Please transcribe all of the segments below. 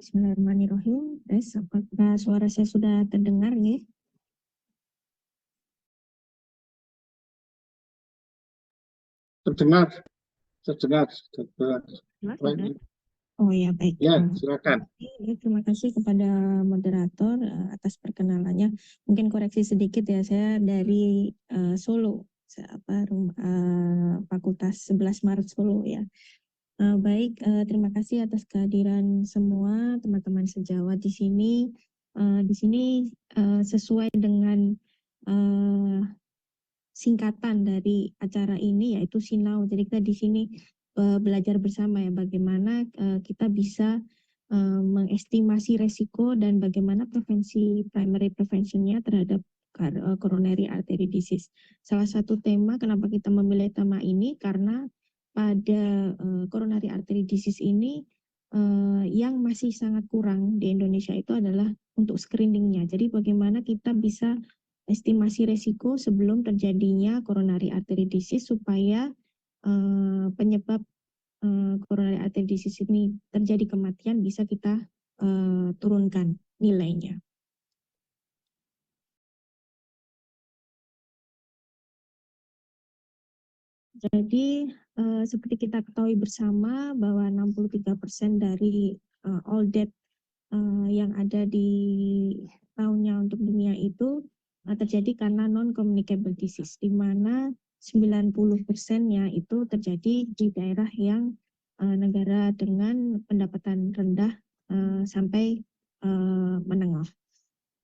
Bismillahirrahmanirrahim. Apakah suara saya sudah terdengar nih? Terdengar. Baik. Oh ya, baik. Ya, silakan. Terima kasih kepada moderator atas perkenalannya. Mungkin koreksi sedikit ya, saya dari Solo, Fakultas 11 Maret Solo ya. Baik, terima kasih atas kehadiran semua teman-teman sejawat di sini. Di sini sesuai dengan singkatan dari acara ini yaitu Sinau. Jadi kita di sini belajar bersama ya bagaimana kita bisa mengestimasi resiko dan bagaimana primary preventionnya terhadap coronary artery disease. Salah satu tema kenapa kita memilih tema ini karena pada coronary artery disease ini yang masih sangat kurang di Indonesia itu adalah untuk screeningnya. Jadi bagaimana kita bisa estimasi resiko sebelum terjadinya coronary artery disease supaya penyebab coronary artery disease ini terjadi kematian bisa kita turunkan nilainya. Jadi seperti kita ketahui bersama bahwa 63% dari all death yang ada di tahunnya untuk dunia itu terjadi karena non-communicable disease, di mana 90%-nya itu terjadi di daerah yang negara dengan pendapatan rendah sampai menengah.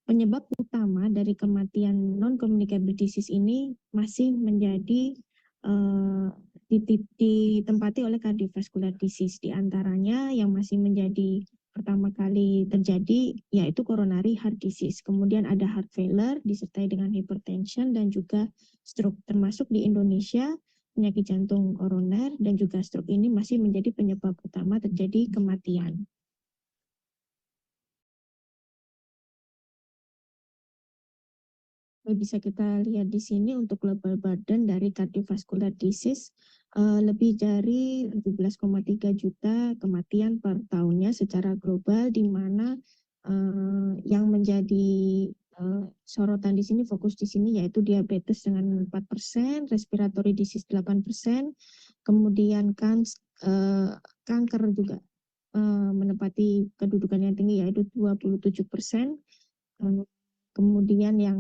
Penyebab utama dari kematian non-communicable disease ini masih menjadi ditempati oleh cardiovascular disease. Di antaranya yang masih menjadi pertama kali terjadi yaitu coronary heart disease. Kemudian ada heart failure disertai dengan hypertension dan juga stroke. Termasuk di Indonesia penyakit jantung koroner dan juga stroke ini masih menjadi penyebab utama terjadi kematian. Bisa kita lihat di sini untuk global burden dari cardiovascular disease lebih dari 17,3 juta kematian per tahunnya secara global, di mana yang menjadi sorotan di sini, fokus di sini yaitu diabetes dengan 4%, respiratory disease 8%, kemudian kanker juga menempati kedudukan yang tinggi yaitu 27%. Kemudian yang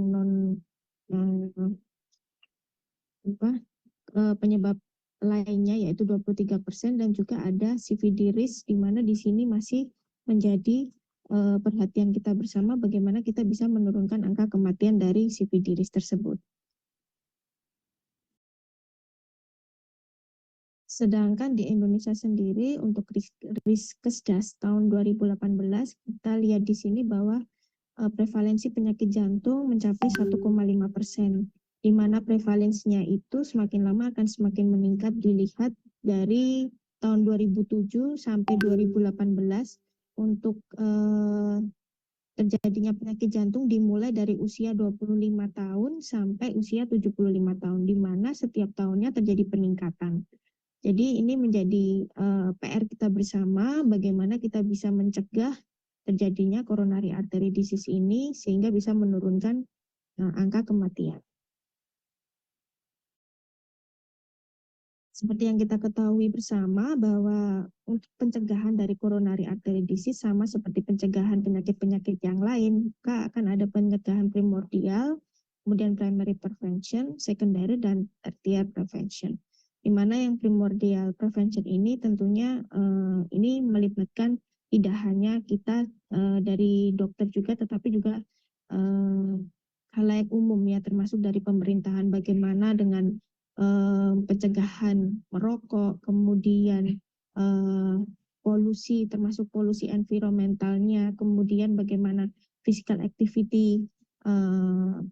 penyebab lainnya yaitu 23% dan juga ada CVD risk, di mana di sini masih menjadi perhatian kita bersama bagaimana kita bisa menurunkan angka kematian dari CVD risk tersebut. Sedangkan di Indonesia sendiri untuk Riskesdas tahun 2018 kita lihat di sini bahwa prevalensi penyakit jantung mencapai 1,5%, di mana prevalensinya itu semakin lama akan semakin meningkat dilihat dari tahun 2007 sampai 2018 untuk terjadinya penyakit jantung dimulai dari usia 25 tahun sampai usia 75 tahun, di mana setiap tahunnya terjadi peningkatan. Jadi ini menjadi PR kita bersama, bagaimana kita bisa mencegah terjadinya coronary artery disease ini sehingga bisa menurunkan angka kematian. Seperti yang kita ketahui bersama bahwa untuk pencegahan dari coronary artery disease sama seperti pencegahan penyakit-penyakit yang lain, maka akan ada pencegahan primordial, kemudian primary prevention, secondary, dan tertiary prevention. Di mana yang primordial prevention ini tentunya ini melibatkan tidak hanya kita dari dokter juga, tetapi juga khalayak umum ya, termasuk dari pemerintahan, bagaimana dengan pencegahan merokok, kemudian polusi, termasuk polusi environmentalnya, kemudian bagaimana physical activity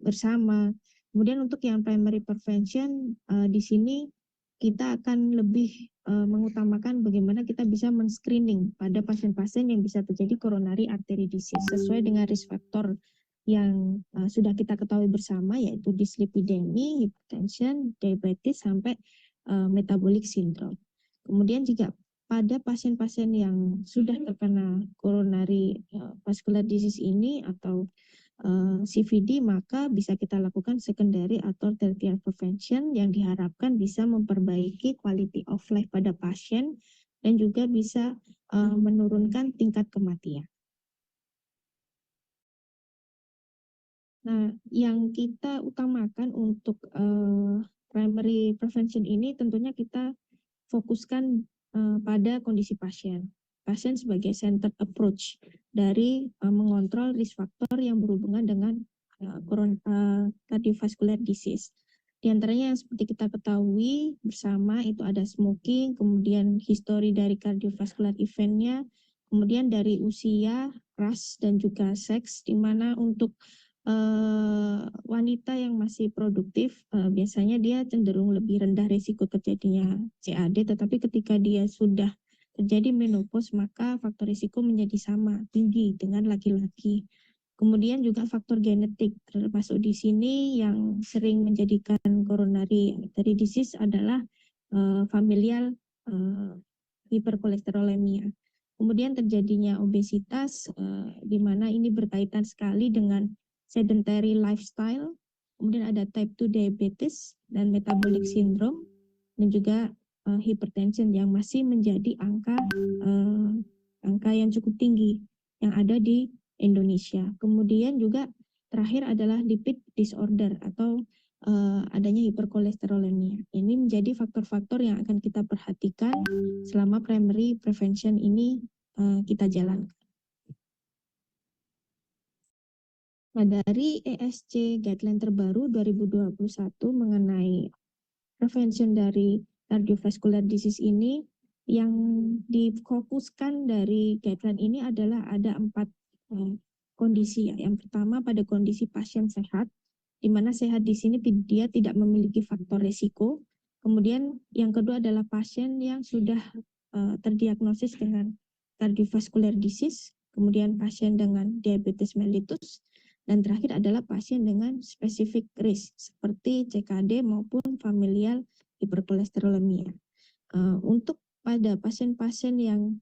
bersama. Kemudian untuk yang primary prevention di sini kita akan lebih mengutamakan bagaimana kita bisa men-screening pada pasien-pasien yang bisa terjadi coronary artery disease sesuai dengan risk factor yang sudah kita ketahui bersama, yaitu dyslipidemia, hypertension, diabetes, sampai metabolic syndrome. Kemudian juga pada pasien-pasien yang sudah terkena coronary vascular disease ini atau CVD, maka bisa kita lakukan secondary atau tertiary prevention yang diharapkan bisa memperbaiki quality of life pada pasien dan juga bisa menurunkan tingkat kematian. Nah, yang kita utamakan untuk primary prevention ini tentunya kita fokuskan pada kondisi pasien. Pasien sebagai centered approach dari mengontrol risk factor yang berhubungan dengan cardiovascular disease. Di antaranya yang seperti kita ketahui bersama itu ada smoking, kemudian histori dari cardiovascular event-nya, kemudian dari usia, ras, dan juga seks, di mana untuk wanita yang masih produktif biasanya dia cenderung lebih rendah risiko terjadinya CAD, tetapi ketika dia sudah terjadi menopause maka faktor risiko menjadi sama tinggi dengan laki-laki. Kemudian juga faktor genetik termasuk di sini yang sering menjadikan coronary artery disease adalah familial hiperkolesterolemia. Kemudian terjadinya obesitas di mana ini berkaitan sekali dengan sedentary lifestyle, kemudian ada type 2 diabetes dan metabolic syndrome, dan juga hypertension yang masih menjadi angka yang cukup tinggi yang ada di Indonesia. Kemudian juga terakhir adalah lipid disorder atau adanya hiperkolesterolemia. Ini menjadi faktor-faktor yang akan kita perhatikan selama primary prevention ini kita jalankan. Nah, dari ESC guideline terbaru 2021 mengenai prevention dari cardiovascular disease ini, yang difokuskan dari guideline ini adalah ada 4 kondisi. Yang pertama pada kondisi pasien sehat, di mana sehat di sini dia tidak memiliki faktor risiko. Kemudian yang kedua adalah pasien yang sudah terdiagnosis dengan cardiovascular disease, kemudian pasien dengan diabetes mellitus, dan terakhir adalah pasien dengan specific risk seperti CKD maupun familial hiperkolesterolemia. Untuk pada pasien-pasien yang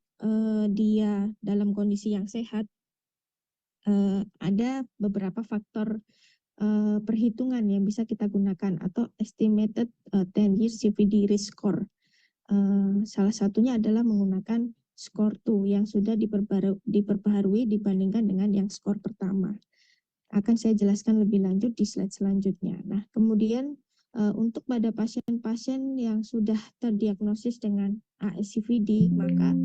dia dalam kondisi yang sehat, ada beberapa faktor perhitungan yang bisa kita gunakan atau estimated 10-year CVD risk score. Salah satunya adalah menggunakan skor 2 yang sudah diperbaharui dibandingkan dengan yang skor pertama. Akan saya jelaskan lebih lanjut di slide selanjutnya. Nah, kemudian untuk pada pasien-pasien yang sudah terdiagnosis dengan ASCVD, maka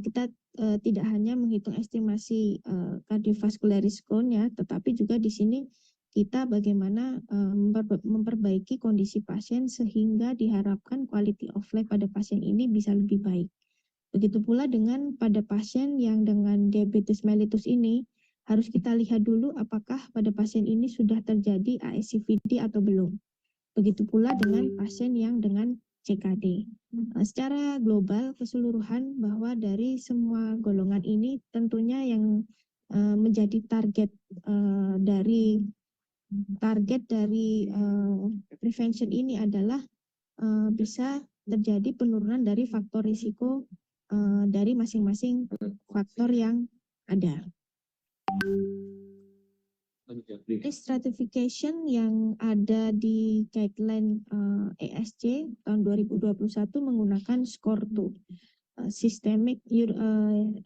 kita tidak hanya menghitung estimasi cardiovascular risikonya, tetapi juga di sini kita bagaimana memperbaiki kondisi pasien sehingga diharapkan quality of life pada pasien ini bisa lebih baik. Begitu pula dengan pada pasien yang dengan diabetes mellitus ini, harus kita lihat dulu apakah pada pasien ini sudah terjadi ASCVD atau belum. Begitu pula dengan pasien yang dengan CKD. Secara global keseluruhan bahwa dari semua golongan ini tentunya yang menjadi target dari prevention ini adalah bisa terjadi penurunan dari faktor risiko dari masing-masing faktor yang ada. Risk stratification yang ada di guideline ESC tahun 2021 menggunakan skor 2,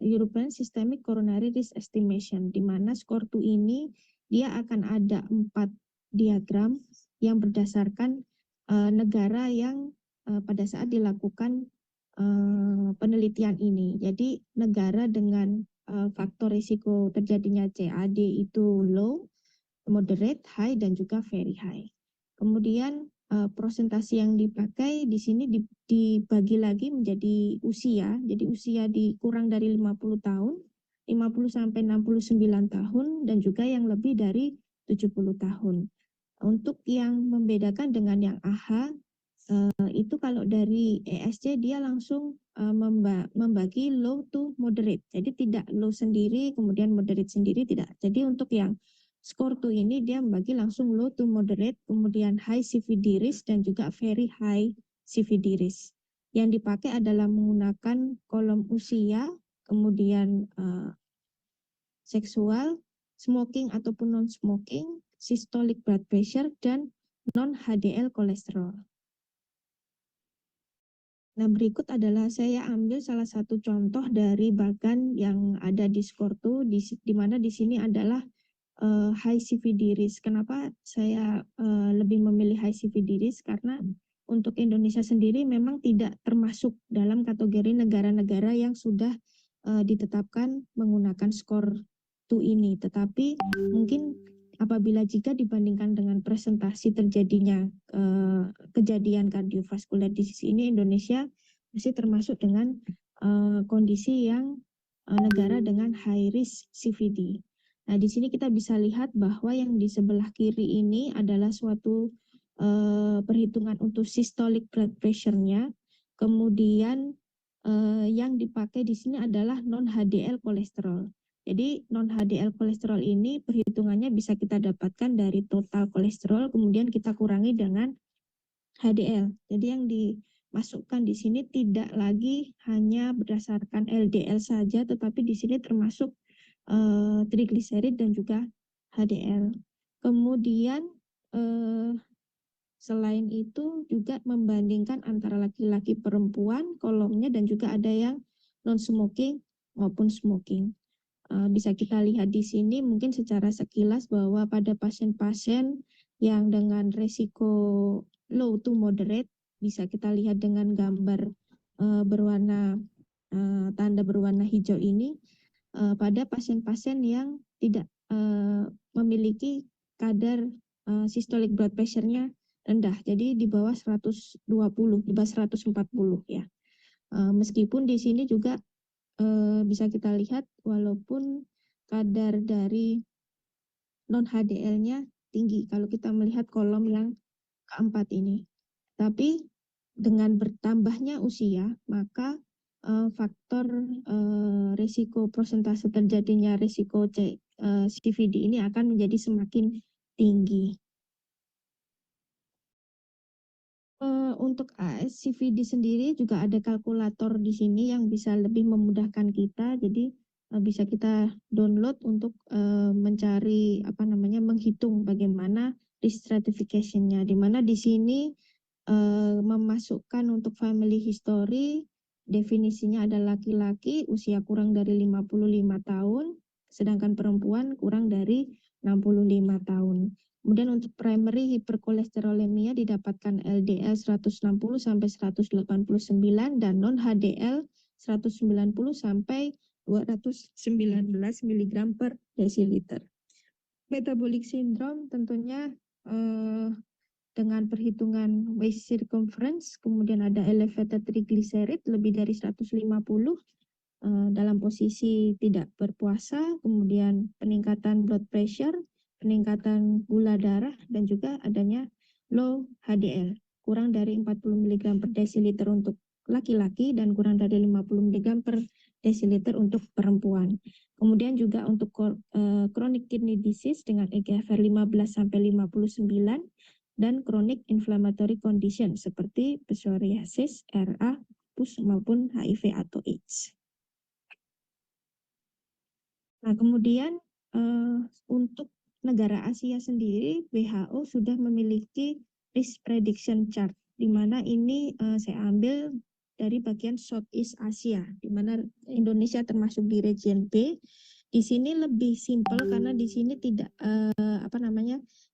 European Systemic Coronary Risk Estimation, di mana skor 2 ini dia akan ada 4 diagram yang berdasarkan negara yang pada saat dilakukan penelitian ini. Jadi negara dengan faktor risiko terjadinya CAD itu low, moderate, high, dan juga very high. Kemudian prosentasi yang dipakai di sini dibagi lagi menjadi usia. Jadi usia dikurang dari 50 tahun, 50 sampai 69 tahun, dan juga yang lebih dari 70 tahun. Untuk yang membedakan dengan yang AHA, itu kalau dari ESC dia langsung membagi low to moderate. Jadi tidak low sendiri, kemudian moderate sendiri, tidak. Jadi untuk yang skor 2 ini dia membagi langsung low to moderate, kemudian high CVD risk, dan juga very high CVD risk. yang dipakai adalah menggunakan kolom usia, kemudian seksual, smoking ataupun non-smoking, systolic blood pressure, dan non-HDL kolesterol. Nah, berikut adalah saya ambil salah satu contoh dari bagan yang ada di SCORE2, di mana di sini adalah high CVD risk. Kenapa saya lebih memilih high CVD risk? Karena untuk Indonesia sendiri memang tidak termasuk dalam kategori negara-negara yang sudah ditetapkan menggunakan SCORE2 ini. Tetapi mungkin apabila jika dibandingkan dengan presentasi terjadinya kejadian kardiovaskular disease ini, Indonesia masih termasuk dengan kondisi yang negara dengan high risk CVD. Nah, di sini kita bisa lihat bahwa yang di sebelah kiri ini adalah suatu perhitungan untuk systolic blood pressure-nya. Kemudian yang dipakai di sini adalah non-HDL kolesterol. Jadi non-HDL kolesterol ini perhitungannya bisa kita dapatkan dari total kolesterol, kemudian kita kurangi dengan HDL. Jadi yang dimasukkan di sini tidak lagi hanya berdasarkan LDL saja, tetapi di sini termasuk trigliserid dan juga HDL. Kemudian selain itu juga membandingkan antara laki-laki perempuan kolomnya dan juga ada yang non-smoking maupun smoking. Bisa kita lihat di sini mungkin secara sekilas bahwa pada pasien-pasien yang dengan resiko low to moderate, bisa kita lihat dengan gambar berwarna tanda berwarna hijau ini, pada pasien-pasien yang tidak memiliki kadar systolic blood pressure-nya rendah, jadi di bawah 120, di bawah 140 ya. Meskipun di sini juga bisa kita lihat walaupun kadar dari non-HDL-nya tinggi kalau kita melihat kolom yang keempat ini. Tapi dengan bertambahnya usia, maka faktor risiko persentase terjadinya risiko CVD ini akan menjadi semakin tinggi. Untuk ASCVD sendiri juga ada kalkulator di sini yang bisa lebih memudahkan kita. Jadi bisa kita download untuk mencari menghitung bagaimana risk stratification-nya. Di mana di sini memasukkan untuk family history, definisinya adalah laki-laki usia kurang dari 55 tahun, sedangkan perempuan kurang dari 65 tahun. Kemudian untuk primary hiperkolesterolemia didapatkan LDL 160 sampai 189 dan non HDL 190 sampai 219 mg per desiliter. Metabolic syndrome tentunya dengan perhitungan waist circumference, kemudian ada elevated triglycerid lebih dari 150 dalam posisi tidak berpuasa, kemudian peningkatan blood pressure, peningkatan gula darah, dan juga adanya low HDL, kurang dari 40 mg per desiliter untuk laki-laki dan kurang dari 50 mg per desiliter untuk perempuan. Kemudian juga untuk chronic kidney disease dengan eGFR 15-59 dan chronic inflammatory condition seperti psoriasis, RA, lupus maupun HIV atau AIDS. Nah, kemudian untuk negara Asia sendiri, WHO sudah memiliki risk prediction chart, di mana ini saya ambil dari bagian Southeast Asia, di mana Indonesia termasuk di region B. Di sini lebih simpel karena di sini tidak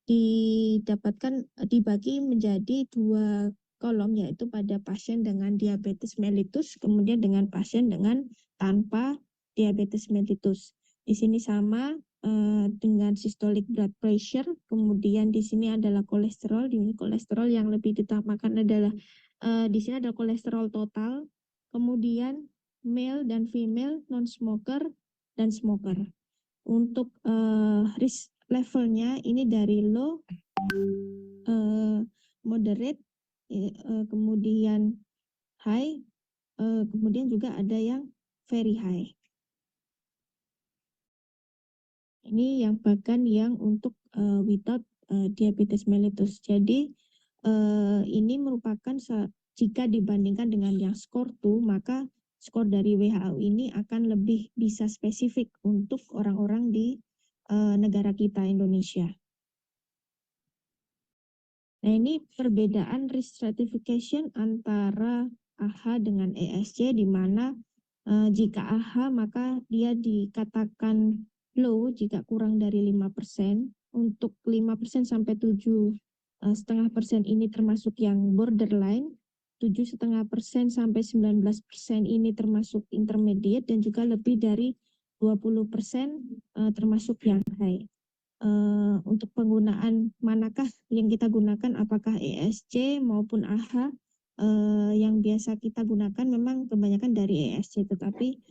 didapatkan dibagi menjadi dua kolom, yaitu pada pasien dengan diabetes mellitus, kemudian dengan pasien dengan tanpa diabetes mellitus. Di sini sama dengan systolic blood pressure, kemudian di sini adalah kolesterol. Di kolesterol yang lebih diutamakan adalah di sini ada kolesterol total, kemudian male dan female, non-smoker dan smoker. Untuk risk levelnya ini dari low, moderate, kemudian high, kemudian juga ada yang very high. Ini yang bahkan yang untuk without diabetes mellitus. Jadi ini merupakan jika dibandingkan dengan yang skor 2, maka skor dari WHO ini akan lebih bisa spesifik untuk orang-orang di negara kita Indonesia. Nah, ini perbedaan risk stratification antara AHA dengan ESC, di mana jika AHA maka dia dikatakan low jika kurang dari 5%. Untuk 5% sampai 7,5% ini termasuk yang borderline, 7,5% sampai 19% ini termasuk intermediate, dan juga lebih dari 20% termasuk yang high. Untuk penggunaan manakah yang kita gunakan, apakah ESC maupun AHA? Yang biasa kita gunakan memang kebanyakan dari ESC, tetapi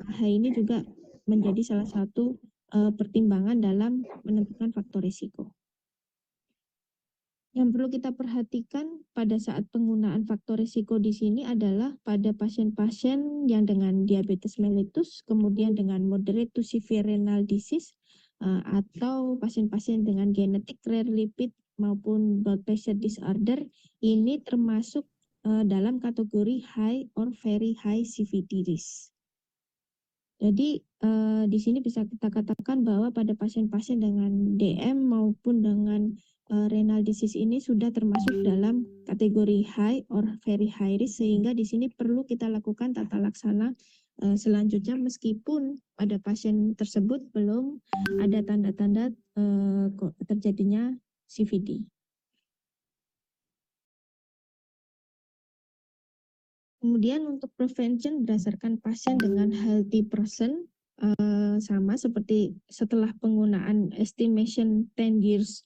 AHA ini juga menjadi salah satu pertimbangan dalam menentukan faktor risiko. Yang perlu kita perhatikan pada saat penggunaan faktor risiko di sini adalah pada pasien-pasien yang dengan diabetes mellitus, kemudian dengan moderate to severe renal disease, atau pasien-pasien dengan genetic rare lipid maupun blood pressure disorder, ini termasuk dalam kategori high or very high CVD risk. Jadi di sini bisa kita katakan bahwa pada pasien-pasien dengan DM maupun dengan renal disease ini sudah termasuk dalam kategori high or very high risk, sehingga di sini perlu kita lakukan tata laksana selanjutnya meskipun pada pasien tersebut belum ada tanda-tanda terjadinya CVD. Kemudian untuk prevention berdasarkan pasien dengan healthy person, sama seperti setelah penggunaan estimation 10 years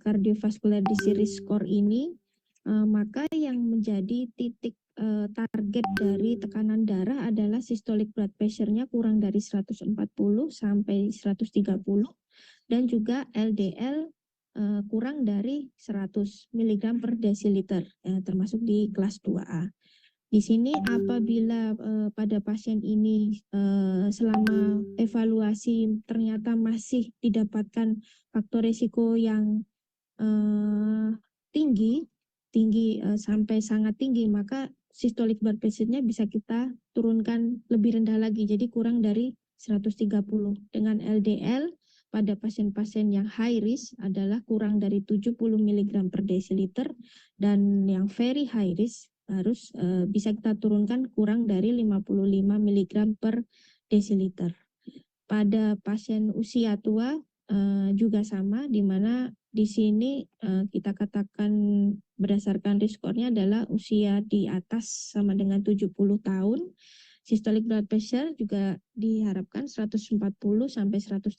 cardiovascular disease score ini, maka yang menjadi titik target dari tekanan darah adalah systolic blood pressure-nya kurang dari 140 sampai 130, dan juga LDL kurang dari 100 mg per desiliter, termasuk di kelas 2A. Di sini apabila pada pasien ini selama evaluasi ternyata masih didapatkan faktor risiko yang tinggi sampai sangat tinggi, maka systolic blood pressure-nya bisa kita turunkan lebih rendah lagi, jadi kurang dari 130. Dengan LDL pada pasien-pasien yang high risk adalah kurang dari 70 mg per desiliter, dan yang very high risk harus bisa kita turunkan kurang dari 55 mg per desiliter. Pada pasien usia tua juga sama, di mana di sini kita katakan berdasarkan risk score-nya adalah usia di atas sama dengan 70 tahun. Systolic blood pressure juga diharapkan 140 sampai 130,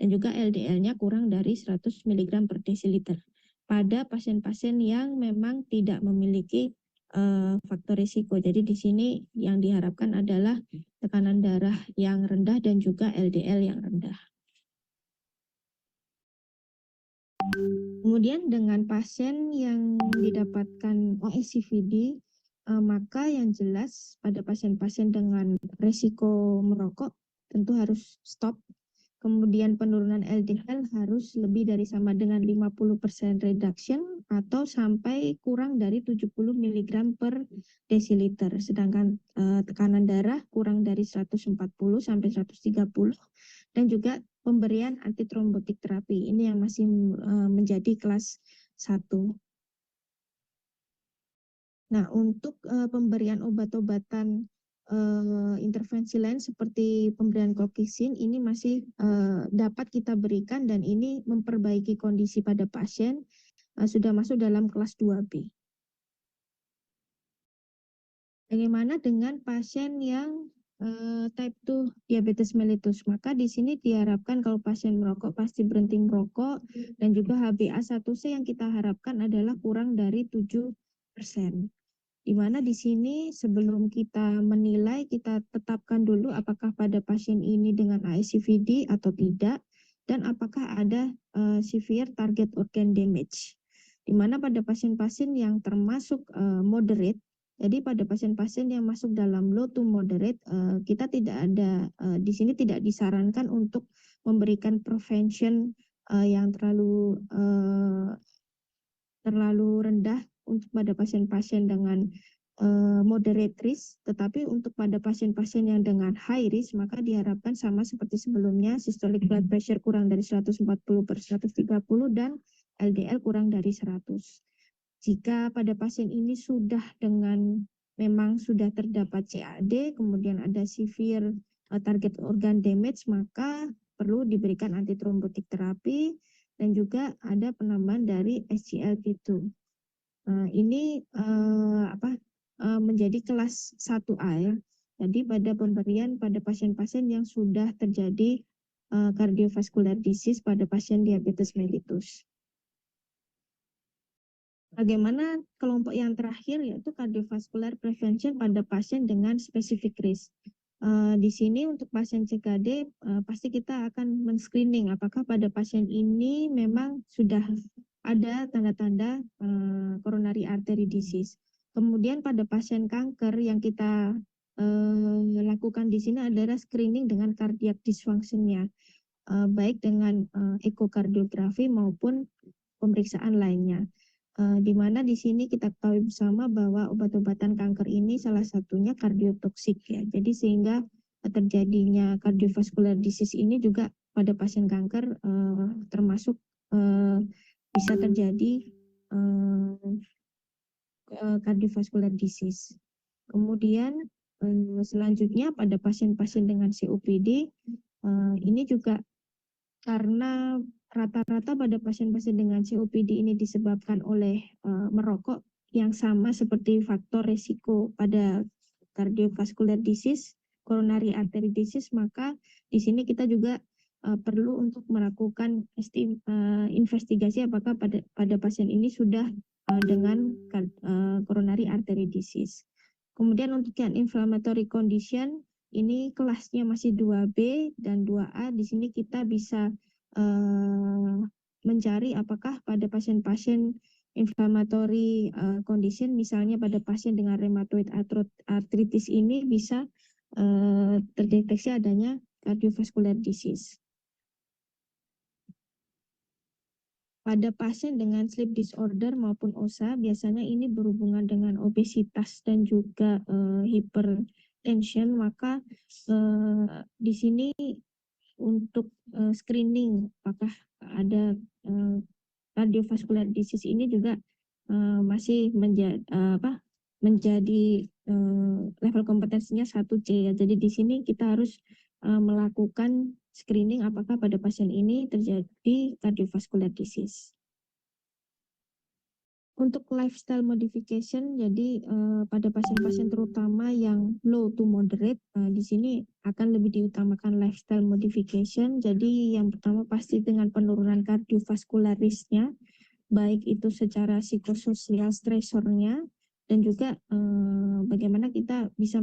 dan juga LDL-nya kurang dari 100 mg per desiliter. Pada pasien-pasien yang memang tidak memiliki faktor risiko. Jadi di sini yang diharapkan adalah tekanan darah yang rendah dan juga LDL yang rendah. Kemudian dengan pasien yang didapatkan OSCVD, maka yang jelas pada pasien-pasien dengan risiko merokok tentu harus stop. Kemudian penurunan LDL harus lebih dari sama dengan 50% reduction atau sampai kurang dari 70 mg per desiliter. Sedangkan tekanan darah kurang dari 140 sampai 130, dan juga pemberian antitrombotik terapi. Ini yang masih menjadi kelas 1. Nah, untuk pemberian obat-obatan intervensi lain seperti pemberian colchicine ini masih dapat kita berikan, dan ini memperbaiki kondisi pada pasien sudah masuk dalam kelas 2B. Bagaimana dengan pasien yang type 2 diabetes mellitus? Maka di sini diharapkan kalau pasien merokok pasti berhenti merokok, dan juga HbA1c yang kita harapkan adalah kurang dari 7%. Di mana di sini sebelum kita menilai, kita tetapkan dulu apakah pada pasien ini dengan ASCVD atau tidak, dan apakah ada severe target organ damage. Di mana pada pasien-pasien yang termasuk moderate, jadi pada pasien-pasien yang masuk dalam low to moderate, kita tidak ada di sini tidak disarankan untuk memberikan prevention yang terlalu rendah untuk pada pasien-pasien dengan moderate risk, tetapi untuk pada pasien-pasien yang dengan high risk maka diharapkan sama seperti sebelumnya, systolic blood pressure kurang dari 140/130 dan LDL kurang dari 100. Jika pada pasien ini sudah memang sudah terdapat CAD, kemudian ada severe target organ damage, maka perlu diberikan antitrombotik terapi dan juga ada penambahan dari SGLT2. Ini menjadi kelas 1A ya. Jadi pada pemberian pada pasien-pasien yang sudah terjadi cardiovascular disease pada pasien diabetes mellitus. Bagaimana kelompok yang terakhir yaitu cardiovascular prevention pada pasien dengan specific risk. Di sini untuk pasien CKD pasti kita akan men-screening apakah pada pasien ini memang sudah ada tanda-tanda coronary artery disease. Kemudian pada pasien kanker yang kita lakukan di sini adalah screening dengan cardiac dysfunction-nya, baik dengan ekokardiografi maupun pemeriksaan lainnya. Di mana di sini kita ketahui bersama bahwa obat-obatan kanker ini salah satunya kardiotoksik ya. Jadi sehingga terjadinya cardiovascular disease ini juga pada pasien kanker termasuk bisa terjadi cardiovascular disease. Kemudian selanjutnya pada pasien-pasien dengan COPD ini juga karena rata-rata pada pasien-pasien dengan COPD ini disebabkan oleh merokok yang sama seperti faktor resiko pada cardiovascular disease, coronary artery disease, maka di sini kita juga perlu untuk melakukan investigasi apakah pada pasien ini sudah dengan coronary artery disease. Kemudian untuk yang inflammatory condition ini kelasnya masih 2B dan 2A. Di sini kita bisa mencari apakah pada pasien-pasien inflammatory condition, misalnya pada pasien dengan rheumatoid arthritis ini bisa terdeteksi adanya cardiovascular disease. Pada pasien dengan sleep disorder maupun OSA, biasanya ini berhubungan dengan obesitas dan juga hypertension, maka di sini untuk screening apakah ada cardiovascular disease ini juga masih menjadi level kompetensinya 1C ya. Jadi di sini kita harus melakukan screening apakah pada pasien ini terjadi cardiovascular disease. Untuk lifestyle modification, jadi pada pasien-pasien terutama yang low to moderate, di sini akan lebih diutamakan lifestyle modification. Jadi yang pertama pasti dengan penurunan cardiovascular risk-nya, baik itu secara psikososial stresornya, dan juga bagaimana kita bisa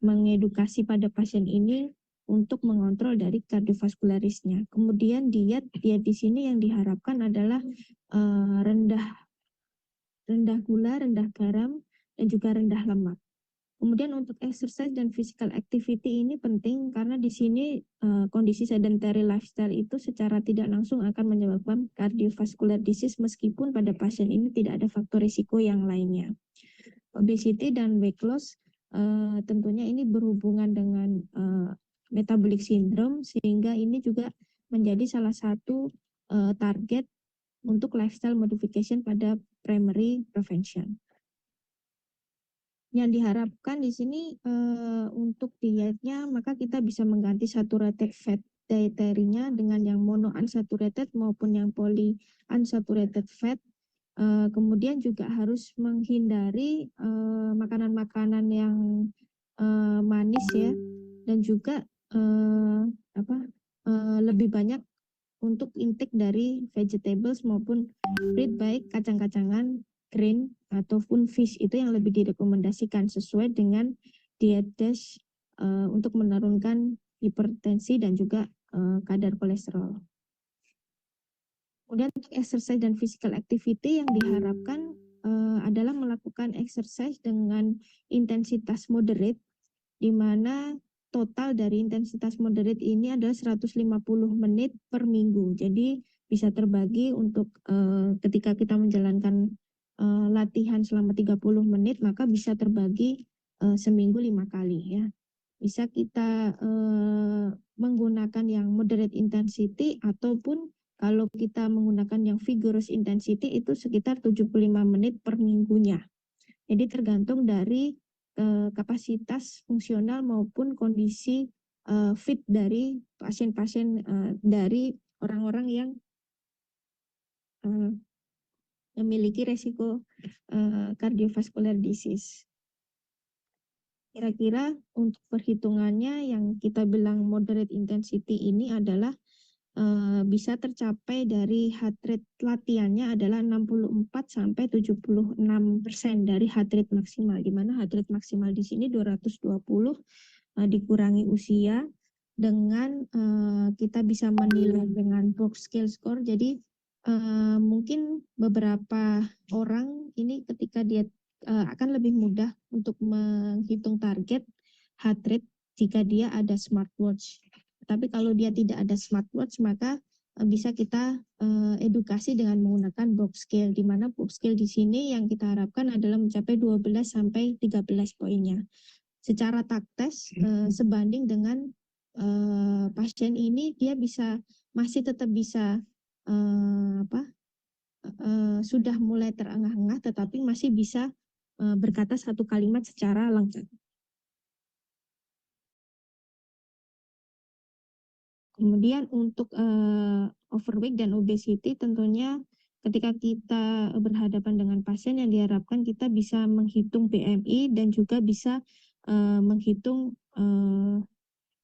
mengedukasi pada pasien ini untuk mengontrol dari cardiovascular risk-nya. Kemudian diet di sini yang diharapkan adalah rendah gula, rendah garam, dan juga rendah lemak. Kemudian untuk exercise dan physical activity ini penting karena di sini kondisi sedentary lifestyle itu secara tidak langsung akan menyebabkan cardiovascular disease meskipun pada pasien ini tidak ada faktor risiko yang lainnya. Obesity dan weight loss tentunya ini berhubungan dengan metabolic syndrome sehingga ini juga menjadi salah satu target untuk lifestyle modification pada primary prevention. Yang diharapkan di sini untuk dietnya, maka kita bisa mengganti saturated fat dietary-nya dengan yang monounsaturated maupun yang polyunsaturated fat. Kemudian juga harus menghindari makanan-makanan yang manis ya, dan juga lebih banyak untuk intake dari vegetables maupun fruit, baik kacang-kacangan, grain ataupun fish, itu yang lebih direkomendasikan sesuai dengan diet DASH untuk menurunkan hipertensi dan juga kadar kolesterol. Kemudian untuk exercise dan physical activity yang diharapkan adalah melakukan exercise dengan intensitas moderate, di mana total dari intensitas moderate ini adalah 150 menit per minggu. Jadi bisa terbagi untuk ketika kita menjalankan latihan selama 30 menit, maka bisa terbagi seminggu 5 kali ya. Bisa kita menggunakan yang moderate intensity, ataupun kalau kita menggunakan yang vigorous intensity itu sekitar 75 menit per minggunya. Jadi tergantung dari kapasitas fungsional maupun kondisi fit dari pasien-pasien, dari orang-orang yang memiliki resiko cardiovascular disease. Kira-kira untuk perhitungannya yang kita bilang moderate intensity ini adalah bisa tercapai dari heart rate latihannya adalah 64-76% dari heart rate maksimal, di mana heart rate maksimal di sini 220 dikurangi usia dengan kita bisa menilai dengan box scale score. Jadi mungkin beberapa orang ini ketika dia akan lebih mudah untuk menghitung target heart rate jika dia ada smartwatch. Tapi kalau dia tidak ada smartwatch, maka bisa kita edukasi dengan menggunakan box scale, di mana box scale di sini yang kita harapkan adalah mencapai 12 sampai 13 poinnya. Secara taktes sebanding dengan pasien ini dia masih tetap bisa sudah mulai terengah-engah tetapi masih bisa berkata satu kalimat secara lengkap. Kemudian untuk overweight dan obesity, tentunya ketika kita berhadapan dengan pasien yang diharapkan kita bisa menghitung BMI dan juga bisa menghitung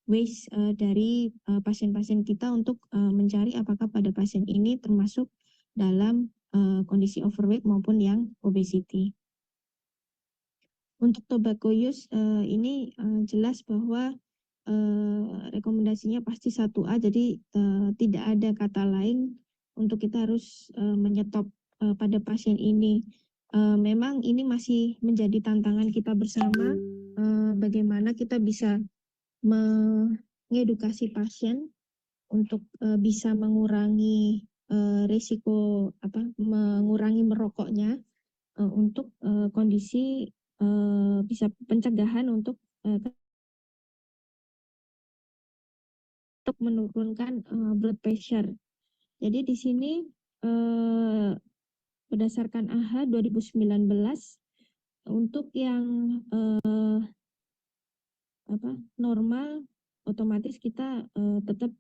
waist dari pasien-pasien kita untuk mencari apakah pada pasien ini termasuk dalam kondisi overweight maupun yang obesity. Untuk tobacco use ini jelas bahwa rekomendasinya pasti 1A, jadi tidak ada kata lain untuk kita harus menyetop pada pasien ini. Memang ini masih menjadi tantangan kita bersama, bagaimana kita bisa mengedukasi pasien untuk bisa mengurangi risiko mengurangi merokoknya untuk kondisi bisa pencegahan untuk menurunkan blood pressure. Jadi di sini berdasarkan AHA 2019 untuk yang normal, otomatis kita tetap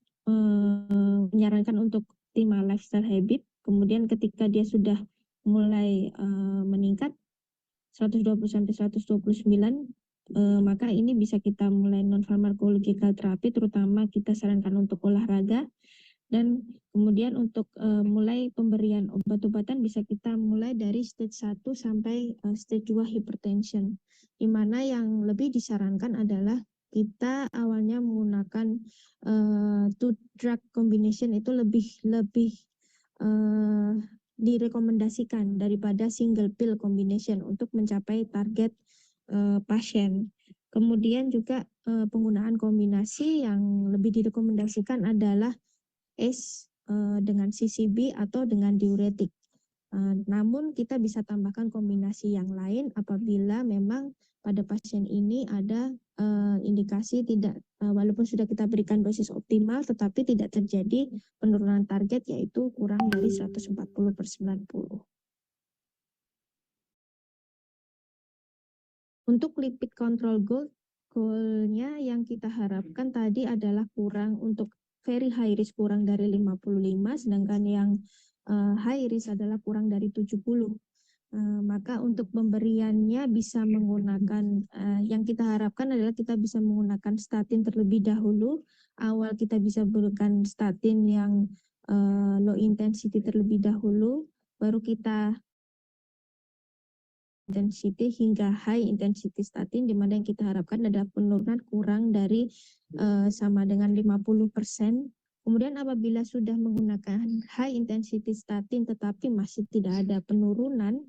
menyarankan untuk optimal lifestyle habit. Kemudian ketika dia sudah mulai meningkat 120 sampai 129, maka ini bisa kita mulai non pharmacological terapi, terutama kita sarankan untuk olahraga. Dan kemudian untuk mulai pemberian obat-obatan bisa kita mulai dari stage 1 sampai stage 2 hypertension, di mana yang lebih disarankan adalah kita awalnya menggunakan two drug combination itu lebih direkomendasikan daripada single pill combination untuk mencapai target pasien. Kemudian juga penggunaan kombinasi yang lebih direkomendasikan adalah ACE dengan CCB atau dengan diuretik. Namun kita bisa tambahkan kombinasi yang lain apabila memang pada pasien ini ada indikasi tidak, walaupun sudah kita berikan dosis optimal tetapi tidak terjadi penurunan target, yaitu kurang dari 140/90. Untuk lipid control goal-nya yang kita harapkan tadi adalah kurang, untuk very high risk kurang dari 55, sedangkan yang high risk adalah kurang dari 70. Maka untuk pemberiannya bisa menggunakan, yang kita harapkan adalah kita bisa menggunakan statin terlebih dahulu. Awal kita bisa berikan statin yang low intensity terlebih dahulu, baru kita intensity hingga high intensity statin, di mana yang kita harapkan adalah penurunan kurang dari sama dengan 50%. Kemudian apabila sudah menggunakan high intensity statin tetapi masih tidak ada penurunan,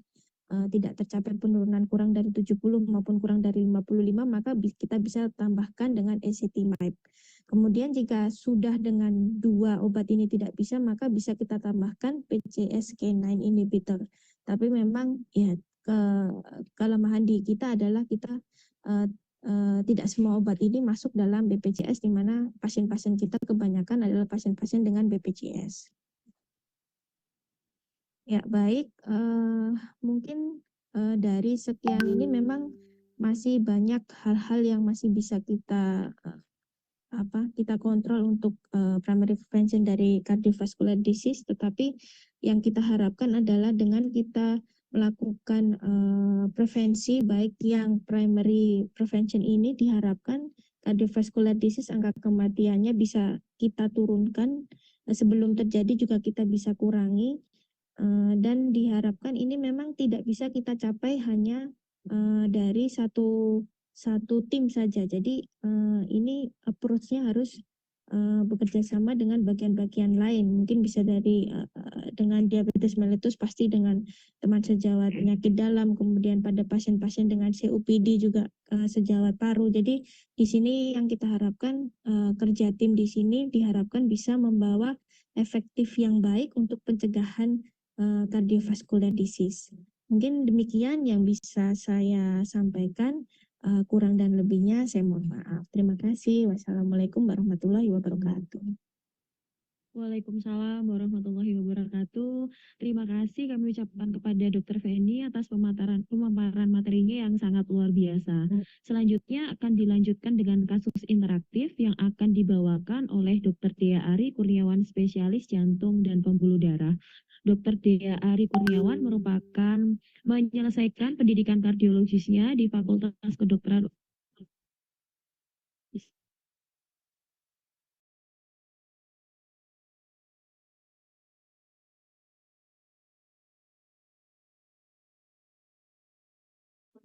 tidak tercapai penurunan kurang dari 70 maupun kurang dari 55, maka kita bisa tambahkan dengan ezetimibe. Kemudian jika sudah dengan dua obat ini tidak bisa, maka bisa kita tambahkan PCSK9 inhibitor. Tapi memang ya kelemahan di kita adalah kita eh, tidak semua obat ini masuk dalam BPJS, di mana pasien-pasien kita kebanyakan adalah pasien-pasien dengan BPJS. Ya, baik. Mungkin dari sekian ini memang masih banyak hal-hal yang masih bisa kita kontrol untuk primary prevention dari cardiovascular disease, tetapi yang kita harapkan adalah dengan kita melakukan prevensi, baik yang primary prevention ini diharapkan cardiovascular disease angka kematiannya bisa kita turunkan, sebelum terjadi juga kita bisa kurangi. Dan diharapkan ini memang tidak bisa kita capai hanya dari satu tim saja. Jadi ini approach-nya harus bekerja sama dengan bagian-bagian lain. Mungkin bisa dari dengan diabetes mellitus, pasti dengan teman sejawat penyakit dalam, kemudian pada pasien-pasien dengan COPD juga sejawat paru. Jadi di sini yang kita harapkan, kerja tim di sini diharapkan bisa membawa efektif yang baik untuk pencegahan cardiovascular disease. Mungkin demikian yang bisa saya sampaikan. Kurang dan lebihnya saya mohon maaf. Terima kasih. Wassalamualaikum warahmatullahi wabarakatuh. Waalaikumsalam warahmatullahi wabarakatuh. Terima kasih kami ucapkan kepada Dr. Feni atas pemaparan materinya yang sangat luar biasa. Selanjutnya akan dilanjutkan dengan kasus interaktif yang akan dibawakan oleh Dr. Dea Ari Kurniawan, spesialis jantung dan pembuluh darah. Dr. Dea Ari Kurniawan merupakan menyelesaikan pendidikan kardiologisnya di Fakultas Kedokteran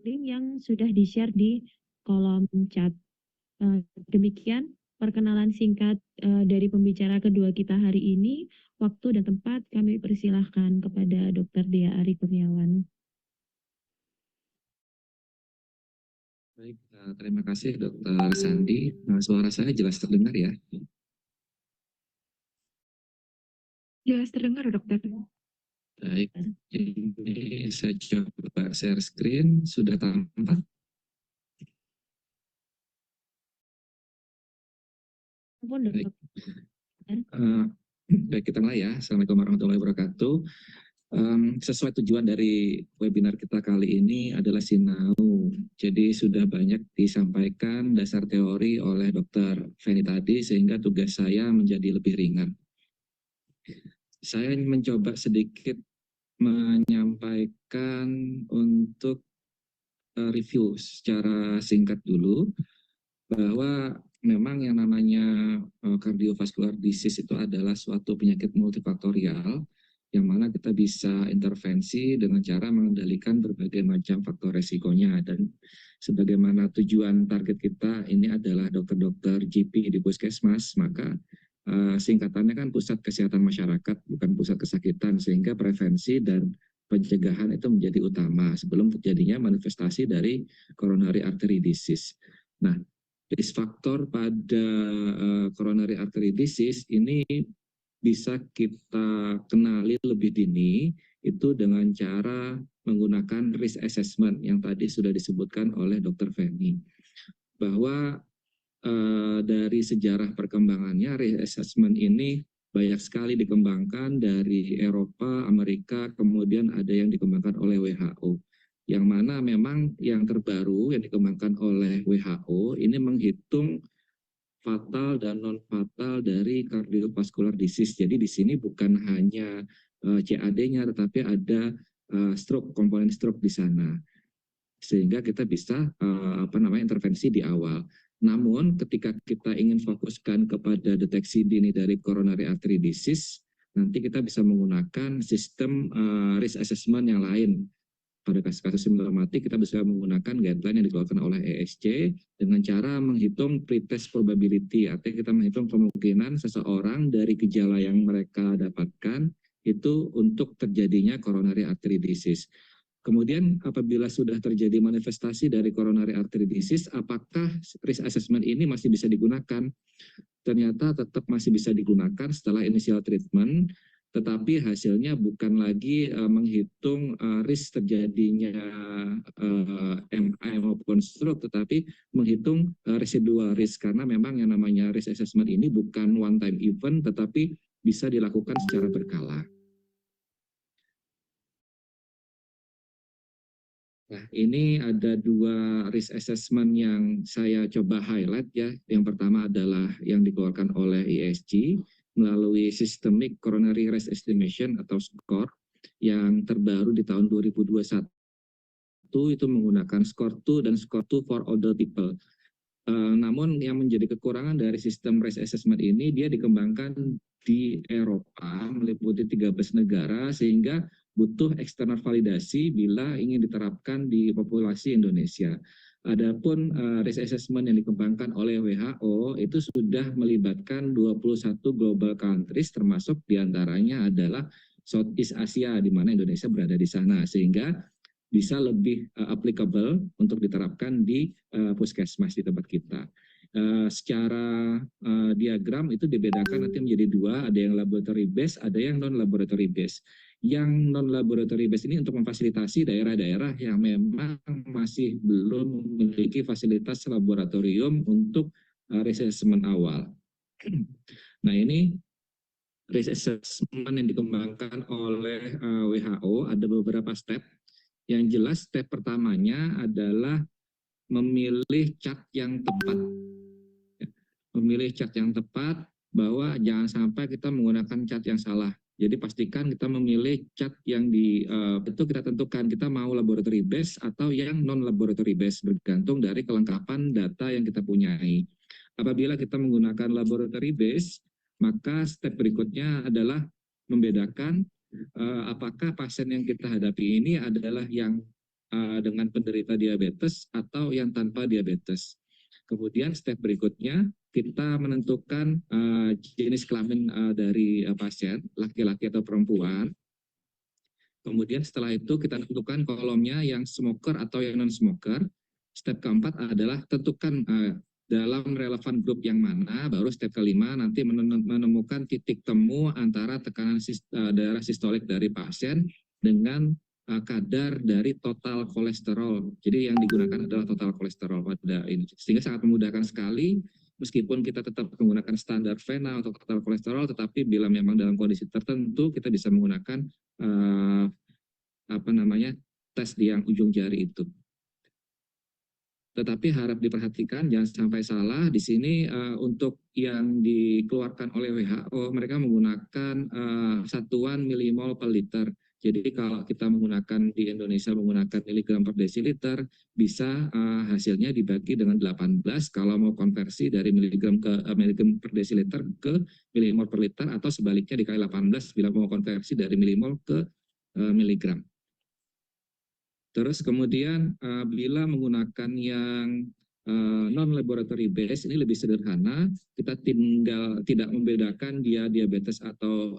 link yang sudah di-share di kolom chat. Demikian perkenalan singkat dari pembicara kedua kita hari ini. Waktu dan tempat kami persilahkan kepada Dr. Dea Ari Kurniawan. Baik, terima kasih Dr. Sandi. Suara saya jelas terdengar ya? Jelas terdengar, Dokter. Baik, ini saya coba share screen, sudah tampak. Baik. Baik, kita mulai ya. Assalamualaikum warahmatullahi wabarakatuh. Sesuai tujuan dari webinar kita kali ini adalah sinau. Jadi sudah banyak disampaikan dasar teori oleh Dr. Feni tadi, sehingga tugas saya menjadi lebih ringan. Saya mencoba sedikit menyampaikan untuk review secara singkat dulu, bahwa memang yang namanya cardiovascular disease itu adalah suatu penyakit multifaktorial, yang mana kita bisa intervensi dengan cara mengendalikan berbagai macam faktor resikonya. Dan sebagaimana tujuan target kita ini adalah dokter-dokter GP di puskesmas, maka singkatannya kan pusat kesehatan masyarakat, bukan pusat kesakitan, sehingga prevensi dan pencegahan itu menjadi utama sebelum terjadinya manifestasi dari coronary artery disease. Nah, risk factor pada coronary artery disease ini bisa kita kenali lebih dini itu dengan cara menggunakan risk assessment yang tadi sudah disebutkan oleh Dr. Feni, bahwa dari sejarah perkembangannya risk assessment ini banyak sekali dikembangkan dari Eropa, Amerika, kemudian ada yang dikembangkan oleh WHO. Yang mana memang yang terbaru yang dikembangkan oleh WHO ini menghitung fatal dan non fatal dari cardiovascular disease. Jadi di sini bukan hanya CAD-nya, tetapi ada stroke, komponen stroke di sana, sehingga kita bisa intervensi di awal. Namun ketika kita ingin fokuskan kepada deteksi dini dari coronary artery disease, nanti kita bisa menggunakan sistem risk assessment yang lain. Pada kasus-kasus simptomatik kita bisa menggunakan guideline yang dikeluarkan oleh ESC dengan cara menghitung pretest probability, artinya kita menghitung kemungkinan seseorang dari gejala yang mereka dapatkan itu untuk terjadinya coronary artery disease. Kemudian apabila sudah terjadi manifestasi dari coronary artery disease, apakah risk assessment ini masih bisa digunakan? Ternyata tetap masih bisa digunakan setelah initial treatment, tetapi hasilnya bukan lagi menghitung risk terjadinya MI maupun stroke, tetapi menghitung residual risk, karena memang yang namanya risk assessment ini bukan one time event, tetapi bisa dilakukan secara berkala. Nah, ini ada dua risk assessment yang saya coba highlight ya. Yang pertama adalah yang dikeluarkan oleh ESG melalui Systemic Coronary Risk Estimation atau SCORE yang terbaru di tahun 2021, itu menggunakan SCORE 2 dan SCORE 2 for older people. Namun yang menjadi kekurangan dari sistem risk assessment ini, dia dikembangkan di Eropa meliputi 13 negara, sehingga butuh eksternal validasi bila ingin diterapkan di populasi Indonesia. Adapun risk assessment yang dikembangkan oleh WHO itu sudah melibatkan 21 global countries, termasuk diantaranya adalah Southeast Asia, di mana Indonesia berada di sana, sehingga bisa lebih applicable untuk diterapkan di puskesmas di tempat kita. Secara diagram itu dibedakan nanti menjadi dua, ada yang laboratory based, ada yang non laboratory based. Yang non laboratory based ini untuk memfasilitasi daerah-daerah yang memang masih belum memiliki fasilitas laboratorium untuk risk assessment awal. Nah, ini risk assessment yang dikembangkan oleh WHO ada beberapa step. Yang jelas step pertamanya adalah memilih cat yang tepat. Memilih cat yang tepat, bahwa jangan sampai kita menggunakan cat yang salah. Jadi pastikan kita memilih cat yang itu kita tentukan kita mau laboratory base atau yang non laboratory base, bergantung dari kelengkapan data yang kita punyai. Apabila kita menggunakan laboratory base, maka step berikutnya adalah membedakan apakah pasien yang kita hadapi ini adalah yang dengan penderita diabetes atau yang tanpa diabetes. Kemudian step berikutnya kita menentukan jenis kelamin dari pasien, laki-laki atau perempuan. Kemudian setelah itu kita tentukan kolomnya yang smoker atau yang non-smoker. Step keempat adalah tentukan dalam relevan grup yang mana, baru step kelima nanti menemukan titik temu antara tekanan darah sistolik dari pasien dengan kadar dari total kolesterol. Jadi yang digunakan adalah total kolesterol pada ini. Sehingga sangat memudahkan sekali, meskipun kita tetap menggunakan standar vena untuk total kolesterol, tetapi bila memang dalam kondisi tertentu kita bisa menggunakan tes di yang ujung jari itu. Tetapi harap diperhatikan jangan sampai salah di sini untuk yang dikeluarkan oleh WHO, mereka menggunakan satuan milimol per liter. Jadi kalau kita menggunakan di Indonesia menggunakan miligram per desiliter, bisa hasilnya dibagi dengan 18 kalau mau konversi dari miligram ke miligram per desiliter ke milimol per liter, atau sebaliknya dikali 18 bila mau konversi dari milimol ke miligram. Terus kemudian bila menggunakan yang non-laboratory base, ini lebih sederhana, kita tinggal tidak membedakan dia diabetes atau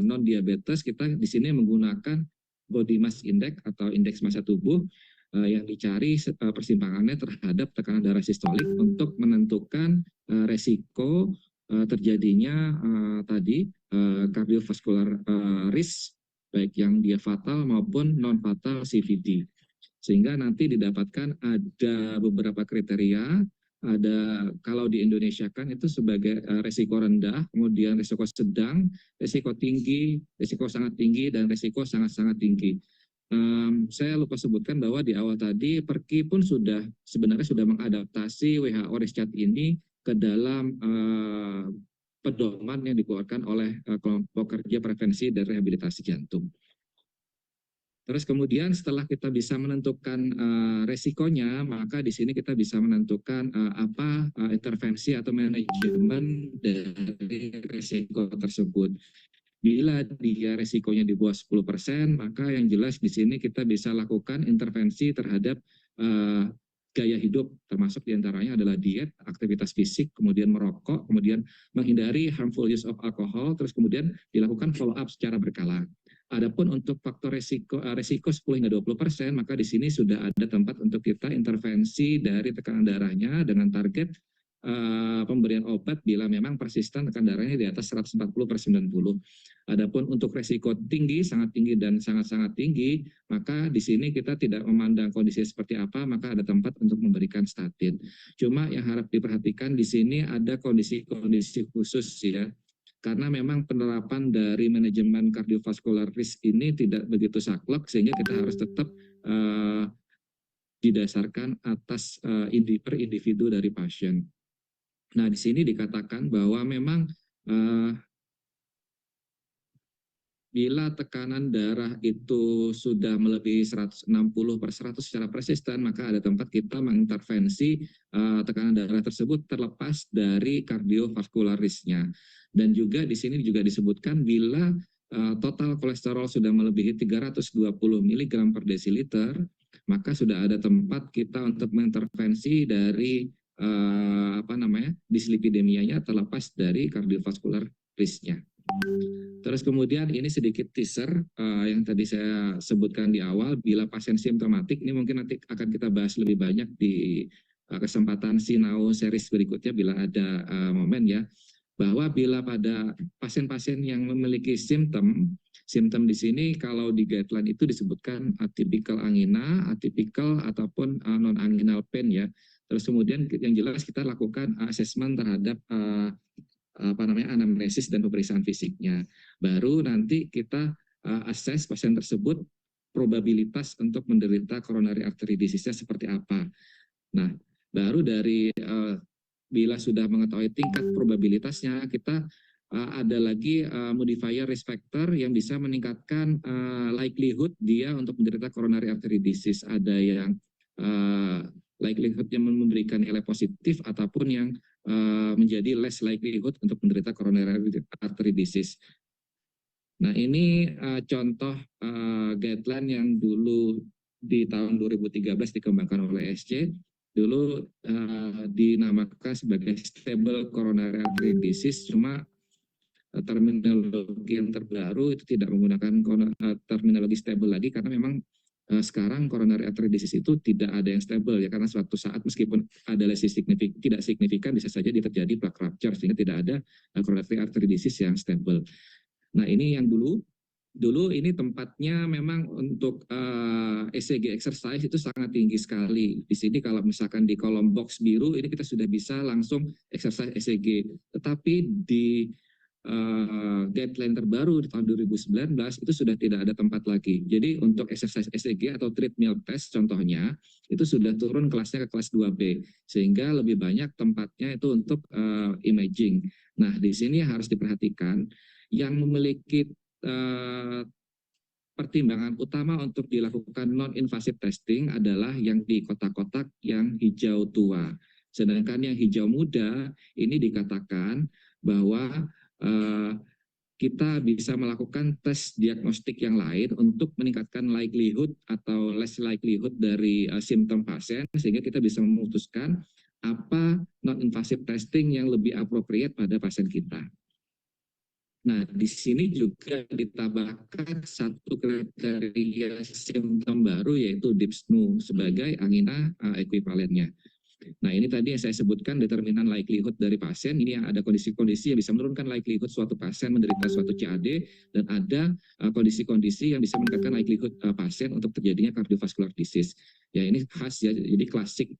non-diabetes, kita di sini menggunakan body mass index atau indeks massa tubuh yang dicari persimpangannya terhadap tekanan darah sistolik untuk menentukan resiko terjadinya cardiovascular risk, baik yang dia fatal maupun non-fatal CVD. Sehingga nanti didapatkan ada beberapa kriteria, ada kalau di Indonesia kan itu sebagai resiko rendah, kemudian resiko sedang, resiko tinggi, resiko sangat tinggi, dan resiko sangat-sangat tinggi. Saya lupa sebutkan bahwa di awal tadi Perki pun sebenarnya sudah mengadaptasi WHO Risk ini ke dalam pedoman yang dikeluarkan oleh kelompok kerja prevensi dan rehabilitasi jantung. Terus kemudian setelah kita bisa menentukan resikonya, maka di sini kita bisa menentukan apa intervensi atau manajemen dari resiko tersebut. Bila dia resikonya di bawah 10%, maka yang jelas di sini kita bisa lakukan intervensi terhadap gaya hidup, termasuk diantaranya adalah diet, aktivitas fisik, kemudian merokok, kemudian menghindari harmful use of alcohol, terus kemudian dilakukan follow up secara berkala. Adapun untuk faktor resiko 10 hingga 20%, maka di sini sudah ada tempat untuk kita intervensi dari tekanan darahnya dengan target pemberian obat bila memang persisten tekanan darahnya di atas 140/90. Adapun untuk resiko tinggi, sangat tinggi dan sangat-sangat tinggi, maka di sini kita tidak memandang kondisi seperti apa, maka ada tempat untuk memberikan statin. Cuma yang harap diperhatikan di sini ada kondisi-kondisi khusus ya. Karena memang penerapan dari manajemen kardiovaskular risk ini tidak begitu saklek, sehingga kita harus tetap didasarkan atas per individu dari pasien. Nah, di sini dikatakan bahwa memang bila tekanan darah itu sudah melebihi 160/100 secara persisten, maka ada tempat kita mengintervensi tekanan darah tersebut terlepas dari kardiovaskular risk-nya. Dan juga di sini juga disebutkan bila total kolesterol sudah melebihi 320 mg per desiliter, maka sudah ada tempat kita untuk mengintervensi dari dislipidemianya terlepas dari kardiovaskular risk-nya. Terus kemudian ini sedikit teaser yang tadi saya sebutkan di awal, bila pasien simptomatik, ini mungkin nanti akan kita bahas lebih banyak di kesempatan Sinau series berikutnya bila ada momen ya, bahwa bila pada pasien-pasien yang memiliki simptom di sini kalau di guideline itu disebutkan atypical angina, atypical ataupun non-anginal pain ya. Terus kemudian yang jelas kita lakukan asesmen terhadap anamnesis dan pemeriksaan fisiknya. Baru nanti kita assess pasien tersebut probabilitas untuk menderita coronary artery disease-nya seperti apa. Nah, baru dari bila sudah mengetahui tingkat probabilitasnya, kita ada lagi modifier risk factor yang bisa meningkatkan likelihood dia untuk menderita coronary artery disease. Ada yang likelihood yang memberikan nilai positif ataupun yang menjadi less likelihood untuk menderita coronary artery disease. Nah, ini contoh guideline yang dulu di tahun 2013 dikembangkan oleh SC. Dulu dinamakan sebagai stable coronary artery disease, cuma terminologi yang terbaru itu tidak menggunakan terminologi stable lagi, karena memang sekarang coronary artery disease itu tidak ada yang stable ya, karena suatu saat meskipun ada lesi tidak signifikan bisa saja terjadi plaque rupture, sehingga tidak ada coronary artery disease yang stable. Nah, ini yang dulu ini tempatnya memang untuk ECG exercise itu sangat tinggi sekali. Di sini kalau misalkan di kolom box biru ini kita sudah bisa langsung exercise ECG. Tetapi di guideline terbaru di tahun 2019 itu sudah tidak ada tempat lagi. Jadi untuk exercise ECG atau treadmill test contohnya itu sudah turun kelasnya ke kelas 2B, sehingga lebih banyak tempatnya itu untuk imaging. Nah, di sini harus diperhatikan yang memiliki pertimbangan utama untuk dilakukan non-invasive testing adalah yang di kotak-kotak yang hijau tua. Sedangkan yang hijau muda ini dikatakan bahwa kita bisa melakukan tes diagnostik yang lain untuk meningkatkan likelihood atau less likelihood dari simptom pasien, sehingga kita bisa memutuskan apa non-invasive testing yang lebih appropriate pada pasien kita. Nah, di sini juga ditambahkan satu kriteria simptom baru, yaitu dyspnea sebagai angina ekuivalennya. Nah, ini tadi yang saya sebutkan determinan likelihood dari pasien. Ini yang ada kondisi-kondisi yang bisa menurunkan likelihood suatu pasien menderita suatu CAD, dan ada kondisi-kondisi yang bisa meningkatkan likelihood pasien untuk terjadinya cardiovascular disease. Ya, ini khas ya, jadi klasik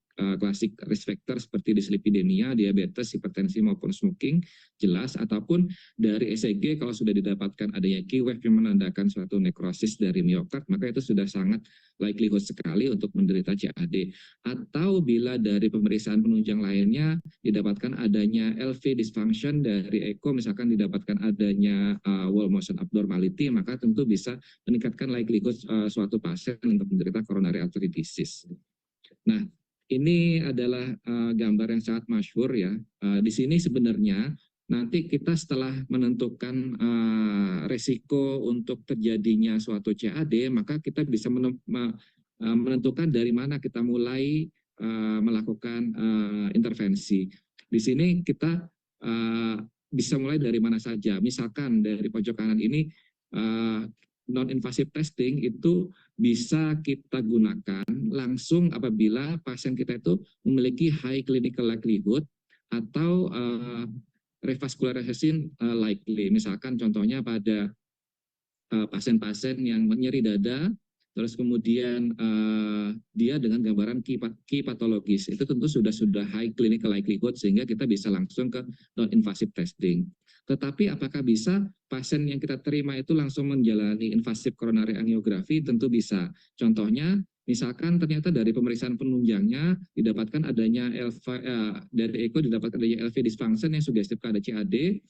risk factor seperti dislipidemia, diabetes, hipertensi maupun smoking jelas, ataupun dari ECG kalau sudah didapatkan adanya key wave yang menandakan suatu nekrosis dari miokard, maka itu sudah sangat likelihood sekali untuk menderita CAD. Atau bila dari pemeriksaan penunjang lainnya didapatkan adanya LV dysfunction dari echo, misalkan didapatkan adanya wall motion abnormality, maka tentu bisa meningkatkan likelihood suatu pasien untuk menderita coronary artery disease. Nah, ini adalah gambar yang sangat masyhur ya. Di sini sebenarnya nanti kita setelah menentukan resiko untuk terjadinya suatu CAD, maka kita bisa menentukan dari mana kita mulai melakukan intervensi. Di sini kita bisa mulai dari mana saja. Misalkan dari pojok kanan ini non-invasive testing itu bisa kita gunakan langsung apabila pasien kita itu memiliki high clinical likelihood atau revascularization likely. Misalkan contohnya pada pasien-pasien yang nyeri dada, terus kemudian dia dengan gambaran key patologis, itu tentu sudah high clinical likelihood sehingga kita bisa langsung ke non-invasive testing. Tetapi apakah bisa pasien yang kita terima itu langsung menjalani invasive coronary angiografi? Tentu bisa. Contohnya, misalkan ternyata dari pemeriksaan penunjangnya didapatkan adanya dari echo didapatkan adanya LV dysfunction yang sugestif pada CAD,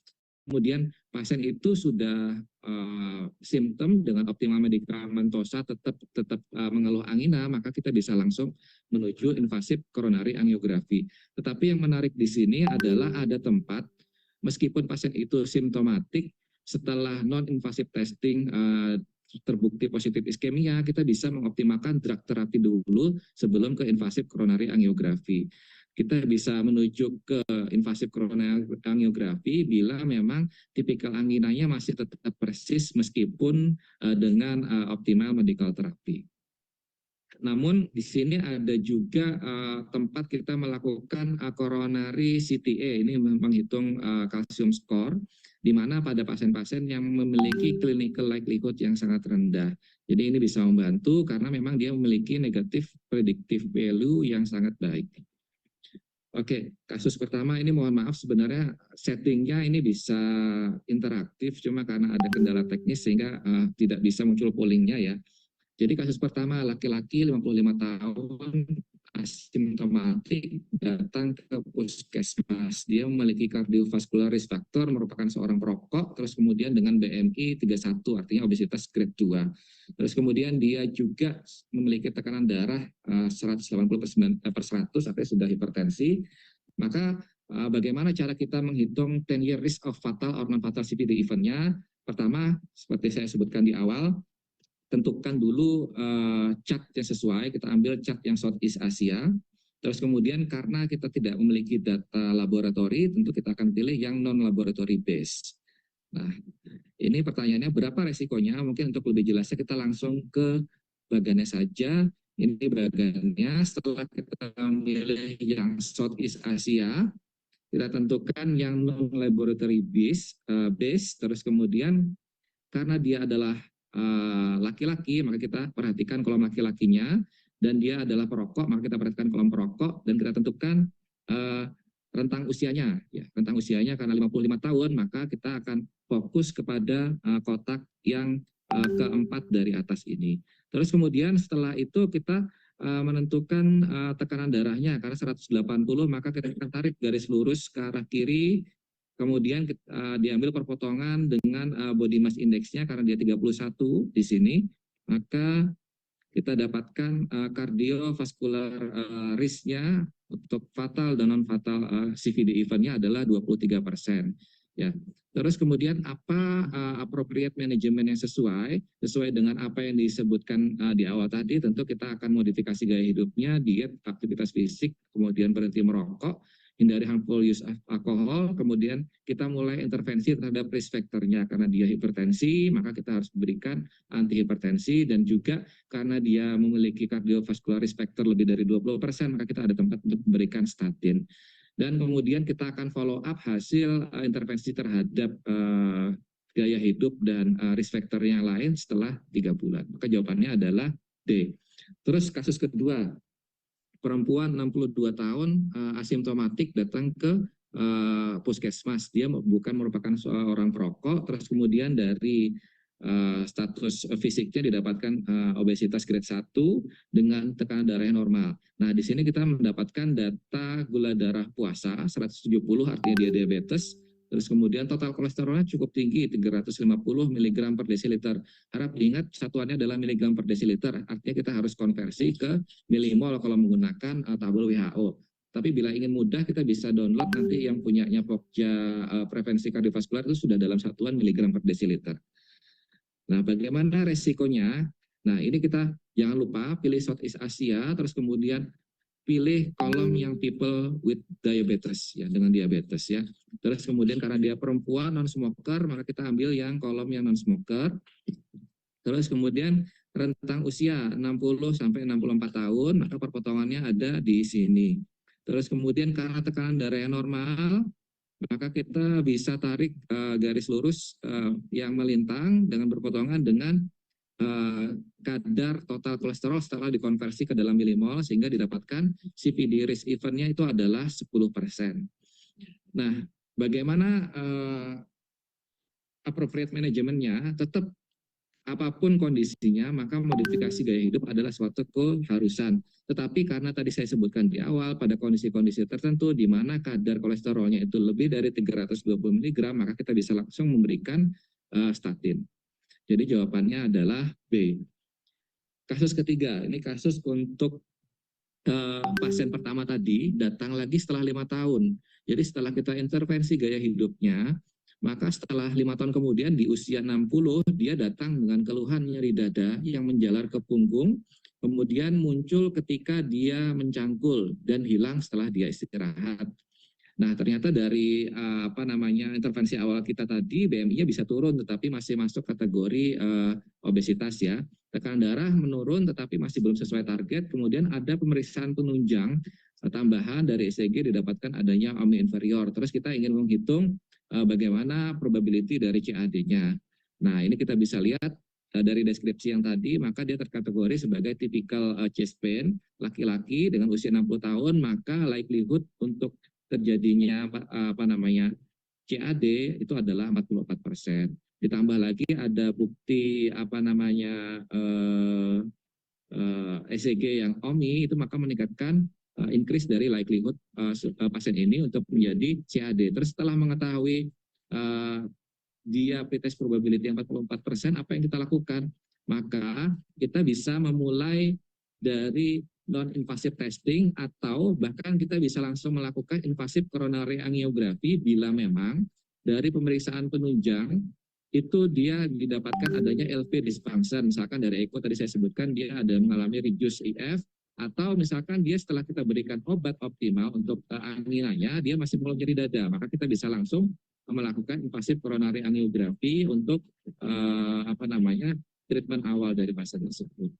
kemudian pasien itu sudah simptom dengan optimal medikamentosa tetap mengeluh angina, maka kita bisa langsung menuju invasif coronary angiografi. Tetapi yang menarik di sini adalah ada tempat, meskipun pasien itu simptomatik, setelah non-invasive testing terbukti positif iskemia, kita bisa mengoptimalkan drug terapi dulu sebelum ke invasif coronary angiografi. Kita bisa menuju ke invasif coronary angiografi bila memang tipikal anginanya masih tetap persis meskipun dengan optimal medical therapy. Namun di sini ada juga tempat kita melakukan coronary CTA, ini menghitung kalsium score, di mana pada pasien-pasien yang memiliki clinical likelihood yang sangat rendah. Jadi ini bisa membantu karena memang dia memiliki negative predictive value yang sangat baik. Oke, kasus pertama ini mohon maaf sebenarnya settingnya ini bisa interaktif, cuma karena ada kendala teknis sehingga tidak bisa muncul pollingnya ya. Jadi kasus pertama laki-laki 55 tahun asimptomatik datang ke puskesmas. Dia memiliki kardiovaskular risk factor, merupakan seorang perokok, terus kemudian dengan BMI 31 artinya obesitas grade 2. Terus kemudian dia juga memiliki tekanan darah 180/100 artinya sudah hipertensi. Maka bagaimana cara kita menghitung 10-year risk of fatal or non-fatal CVD event-nya? Pertama, seperti saya sebutkan di awal, tentukan dulu chart yang sesuai, kita ambil chart yang Southeast Asia, terus kemudian karena kita tidak memiliki data laboratori, tentu kita akan pilih yang non-laboratory based. Nah, ini pertanyaannya berapa resikonya? Mungkin untuk lebih jelasnya kita langsung ke bagannya saja. Ini bagannya, setelah kita memilih yang Southeast Asia, kita tentukan yang non-laboratory based, terus kemudian karena dia adalah laki-laki, maka kita perhatikan kolom laki-lakinya, dan dia adalah perokok, maka kita perhatikan kolom perokok, dan kita tentukan rentang usianya. Ya, rentang usianya karena 55 tahun, maka kita akan fokus kepada kotak yang keempat dari atas ini. Terus kemudian setelah itu kita menentukan tekanan darahnya, karena 180, maka kita akan tarik garis lurus ke arah kiri, kemudian diambil perpotongan dengan body mass index-nya karena dia 31 di sini, maka kita dapatkan kardiovaskular risk-nya untuk fatal dan non-fatal CVD event-nya adalah 23%. Ya. Terus kemudian apa appropriate management yang sesuai dengan apa yang disebutkan di awal tadi, tentu kita akan modifikasi gaya hidupnya, diet, aktivitas fisik, kemudian berhenti merokok, hindari harmful use of alkohol, kemudian kita mulai intervensi terhadap risk factor-nya. Karena dia hipertensi, maka kita harus berikan antihipertensi, dan juga karena dia memiliki cardiovascular risk factor lebih dari 20%, maka kita ada tempat untuk memberikan statin. Dan kemudian kita akan follow up hasil intervensi terhadap gaya hidup dan risk factor yang lain setelah 3 bulan. Maka jawabannya adalah D. Terus kasus kedua, perempuan 62 tahun asimptomatik datang ke puskesmas. Dia bukan merupakan seorang perokok, terus kemudian dari status fisiknya didapatkan obesitas grade 1 dengan tekanan darah yang normal. Nah, di sini kita mendapatkan data gula darah puasa 170, artinya dia diabetes. Terus kemudian total kolesterolnya cukup tinggi, 350 mg per desiliter. Harap diingat satuannya adalah miligram per desiliter, artinya kita harus konversi ke milimol kalau menggunakan tabel WHO. Tapi bila ingin mudah, kita bisa download nanti yang punyanya Pokja prevensi kardiovaskular itu sudah dalam satuan miligram per desiliter. Nah, bagaimana resikonya? Nah, ini kita jangan lupa pilih Southeast Asia, terus kemudian pilih kolom yang people with diabetes, ya, dengan diabetes ya. Terus kemudian karena dia perempuan non-smoker, maka kita ambil yang kolom yang non-smoker. Terus kemudian rentang usia 60 sampai 64 tahun, maka perpotongannya ada di sini. Terus kemudian karena tekanan darah yang normal, maka kita bisa tarik garis lurus yang melintang dengan berpotongan dengan kadar total kolesterol setelah dikonversi ke dalam milimol, sehingga didapatkan CVD risk event-nya itu adalah 10%. Nah, bagaimana appropriate manajemennya? Tetap apapun kondisinya, maka modifikasi gaya hidup adalah suatu keharusan. Tetapi karena tadi saya sebutkan di awal, pada kondisi-kondisi tertentu di mana kadar kolesterolnya itu lebih dari 320 mg, maka kita bisa langsung memberikan statin. Jadi jawabannya adalah B. Kasus ketiga, ini kasus untuk pasien pertama tadi datang lagi setelah 5 tahun. Jadi setelah kita intervensi gaya hidupnya, maka setelah 5 tahun kemudian di usia 60, dia datang dengan keluhan nyeri dada yang menjalar ke punggung, kemudian muncul ketika dia mencangkul dan hilang setelah dia istirahat. Nah, ternyata dari intervensi awal kita tadi BMI-nya bisa turun, tetapi masih masuk kategori obesitas ya. Tekanan darah menurun, tetapi masih belum sesuai target. Kemudian ada pemeriksaan penunjang tambahan dari ECG didapatkan adanya OMI inferior. Terus kita ingin menghitung bagaimana probability dari CAD-nya. Nah, ini kita bisa lihat dari deskripsi yang tadi, maka dia terkategori sebagai typical chest pain, laki-laki dengan usia 60 tahun, maka likelihood untuk terjadinya CAD itu adalah 44%. Ditambah lagi ada bukti ECG yang OMI itu, maka meningkatkan increase dari likelihood pasien ini untuk menjadi CAD. Terus setelah mengetahui diabetes probability 44%, apa yang kita lakukan? Maka kita bisa memulai dari non-invasive testing, atau bahkan kita bisa langsung melakukan invasive coronary angiografi bila memang dari pemeriksaan penunjang itu dia didapatkan adanya LV dysfunction. Misalkan dari echo tadi saya sebutkan dia ada mengalami reduced EF, atau misalkan dia setelah kita berikan obat optimal untuk anginanya, dia masih mulai nyeri dada, maka kita bisa langsung melakukan invasive coronary angiografi untuk treatment awal dari pasien tersebut.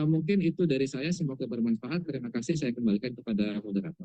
Mungkin itu dari saya, semoga bermanfaat. Terima kasih, saya kembalikan kepada moderator.